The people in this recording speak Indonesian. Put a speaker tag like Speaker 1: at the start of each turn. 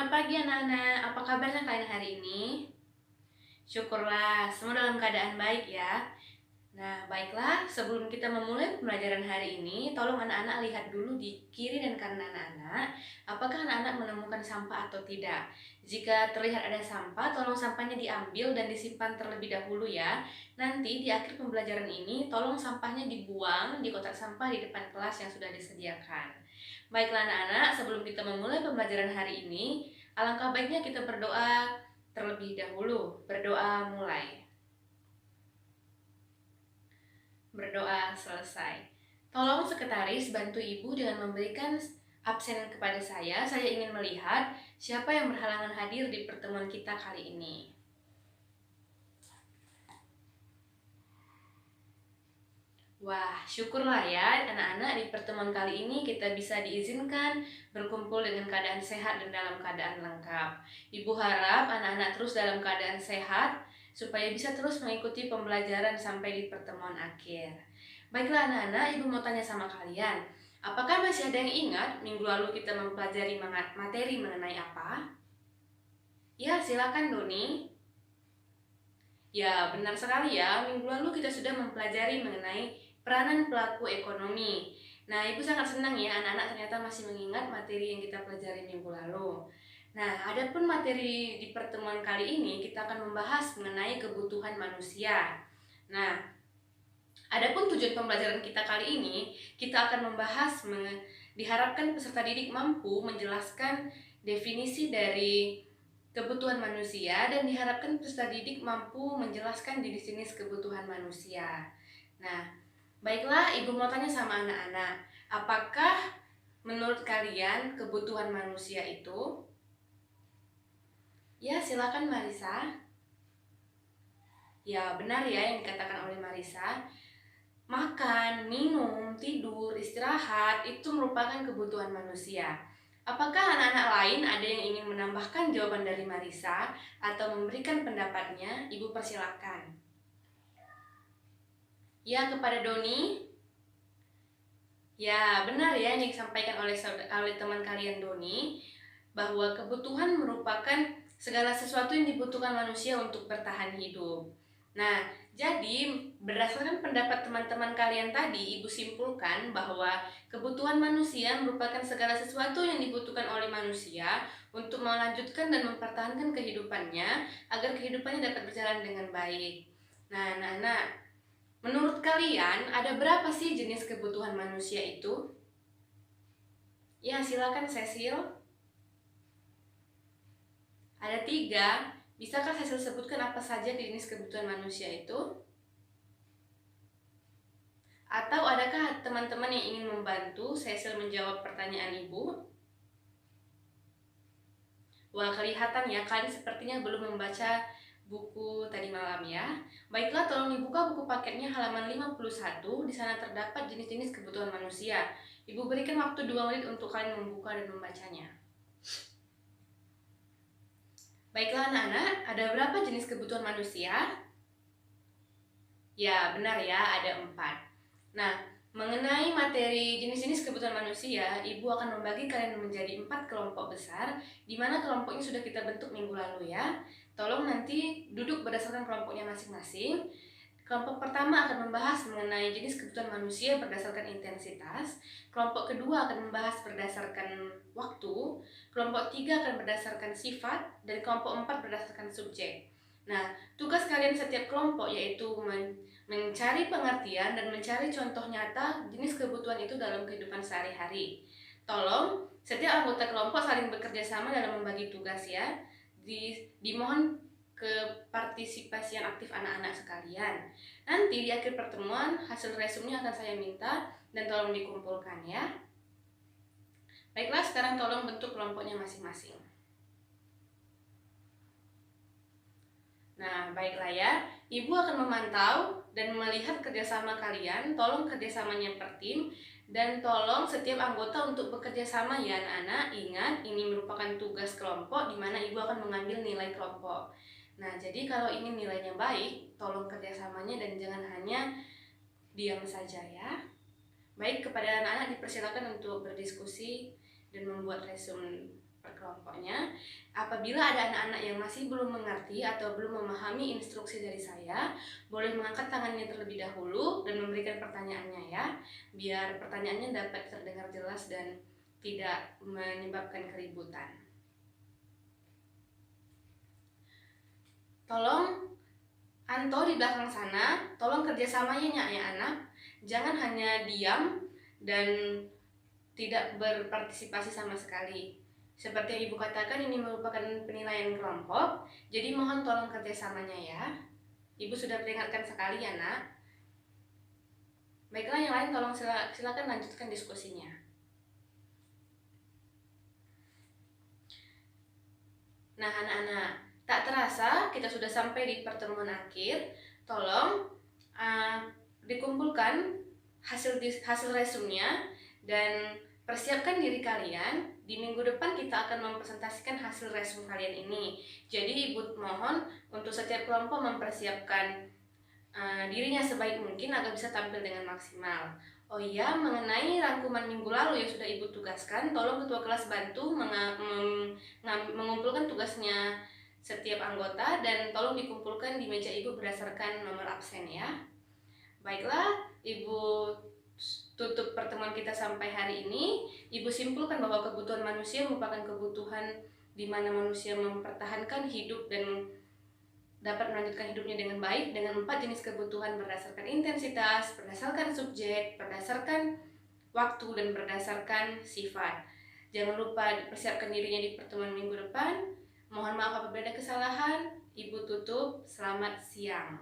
Speaker 1: Selamat pagi anak-anak, apa kabarnya kalian hari ini? Syukurlah, semua dalam keadaan baik ya. Nah, baiklah, sebelum kita memulai pembelajaran hari ini, tolong anak-anak lihat dulu di kiri dan kanan anak-anak, apakah anak-anak menemukan sampah atau tidak. Jika terlihat ada sampah, tolong sampahnya diambil dan disimpan terlebih dahulu ya. Nanti di akhir pembelajaran ini, tolong sampahnya dibuang di kotak sampah di depan kelas yang sudah disediakan. Baiklah anak-anak, sebelum kita memulai pembelajaran hari ini, alangkah baiknya kita berdoa terlebih dahulu. Berdoa mulai. Berdoa selesai. Tolong sekretaris bantu ibu dengan memberikan absen kepada saya. Saya ingin melihat siapa yang berhalangan hadir di pertemuan kita kali ini. Wah, syukurlah ya anak-anak, di pertemuan kali ini kita bisa diizinkan berkumpul dengan keadaan sehat dan dalam keadaan lengkap. Ibu harap anak-anak terus dalam keadaan sehat supaya bisa terus mengikuti pembelajaran sampai di pertemuan akhir. Baiklah anak-anak, ibu mau tanya sama kalian, apakah masih ada yang ingat minggu lalu kita mempelajari materi mengenai apa? Ya, silakan Doni. Ya, benar sekali ya, minggu lalu kita sudah mempelajari mengenai peranan pelaku ekonomi. Nah, ibu sangat senang ya anak-anak ternyata masih mengingat materi yang kita pelajari minggu lalu. Nah, adapun materi di pertemuan kali ini kita akan membahas mengenai kebutuhan manusia. Nah, adapun tujuan pembelajaran kita kali ini, kita akan membahas diharapkan peserta didik mampu menjelaskan definisi dari kebutuhan manusia dan diharapkan peserta didik mampu menjelaskan jenis-jenis kebutuhan manusia. Nah, baiklah, ibu mau tanya sama anak-anak, apakah menurut kalian kebutuhan manusia itu? Ya, silakan Marisa. Ya, benar ya yang dikatakan oleh Marisa. Makan, minum, tidur, istirahat itu merupakan kebutuhan manusia. Apakah anak-anak lain ada yang ingin menambahkan jawaban dari Marisa atau memberikan pendapatnya? Ibu persilakan. Ya, kepada Doni. Ya, benar ya yang disampaikan oleh teman kalian Doni, bahwa kebutuhan merupakan segala sesuatu yang dibutuhkan manusia untuk bertahan hidup. Nah, jadi berdasarkan pendapat teman-teman kalian tadi, ibu simpulkan bahwa kebutuhan manusia merupakan segala sesuatu yang dibutuhkan oleh manusia untuk melanjutkan dan mempertahankan kehidupannya agar kehidupannya dapat berjalan dengan baik. Nah, anak-anak, menurut kalian ada berapa sih jenis kebutuhan manusia itu? Ya, silakan Cecil. Ada 3. Bisakah Cecil sebutkan apa saja jenis kebutuhan manusia itu? Atau adakah teman-teman yang ingin membantu Cecil menjawab pertanyaan ibu? Wah, kelihatan ya kalian sepertinya belum membaca buku tadi malam ya. Baiklah, tolong dibuka buku paketnya halaman 51. Di sana terdapat jenis-jenis kebutuhan manusia. Ibu berikan waktu 2 menit untuk kalian membuka dan membacanya. Baiklah anak-anak, ada berapa jenis kebutuhan manusia? Ya, benar ya, ada 4. Nah, mengenai materi jenis-jenis kebutuhan manusia, ibu akan membagi kalian menjadi 4 kelompok besar, di mana kelompoknya sudah kita bentuk minggu lalu ya. Tolong nanti duduk berdasarkan kelompoknya masing-masing. Kelompok pertama akan membahas mengenai jenis kebutuhan manusia berdasarkan intensitas. Kelompok kedua akan membahas berdasarkan waktu. Kelompok 3 akan berdasarkan sifat. Dan kelompok 4 berdasarkan subjek. Nah, tugas kalian setiap kelompok yaitu mencari pengertian dan mencari contoh nyata jenis kebutuhan itu dalam kehidupan sehari-hari. Tolong setiap anggota kelompok saling bekerja sama dalam membagi tugas ya. Dimohon kepartisipasian aktif anak-anak sekalian. Nanti di akhir pertemuan hasil resumnya akan saya minta dan tolong dikumpulkan ya. Baiklah, sekarang tolong bentuk kelompoknya masing-masing. Nah, baiklah ya. Ibu akan memantau dan melihat kerjasama kalian. Tolong kerjasamanya per tim. Dan tolong setiap anggota untuk bekerja sama ya anak-anak. Ingat, ini merupakan tugas kelompok di mana ibu akan mengambil nilai kelompok. Nah, jadi kalau ingin nilainya baik, tolong kerjasamanya dan jangan hanya diam saja ya. Baik, kepada anak-anak dipersilakan untuk berdiskusi dan membuat resume per kelompoknya. Apabila ada anak-anak yang masih belum mengerti atau belum memahami instruksi dari saya, boleh mengangkat tangannya terlebih dahulu dan memberikan pertanyaannya ya, biar pertanyaannya dapat terdengar jelas dan tidak menyebabkan keributan. Tolong Anto di belakang sana, tolong kerjasamanya ya anak, jangan hanya diam dan tidak berpartisipasi sama sekali. Seperti yang Ibu katakan, ini merupakan penilaian kelompok, jadi mohon tolong kerjasamanya ya. Ibu sudah peringatkan sekali ya nak. Baiklah, yang lain tolong silakan lanjutkan diskusinya. Nah anak-anak, tak terasa kita sudah sampai di pertemuan akhir. Tolong dikumpulkan hasil resumnya dan persiapkan diri kalian. Di minggu depan kita akan mempresentasikan hasil resum kalian ini. Jadi Ibu mohon untuk setiap kelompok mempersiapkan dirinya sebaik mungkin agar bisa tampil dengan maksimal. Oh iya, mengenai rangkuman minggu lalu yang sudah Ibu tugaskan, tolong ketua kelas bantu mengumpulkan tugasnya setiap anggota dan tolong dikumpulkan di meja Ibu berdasarkan nomor absen ya. Baiklah, Ibu tutup pertemuan kita sampai hari ini. Ibu simpulkan bahwa kebutuhan manusia merupakan kebutuhan di mana manusia mempertahankan hidup dan dapat melanjutkan hidupnya dengan baik dengan 4 jenis kebutuhan berdasarkan intensitas, berdasarkan subjek, berdasarkan waktu, dan berdasarkan sifat. Jangan lupa dipersiapkan dirinya di pertemuan minggu depan. Mohon maaf apabila ada kesalahan. Ibu tutup. Selamat siang.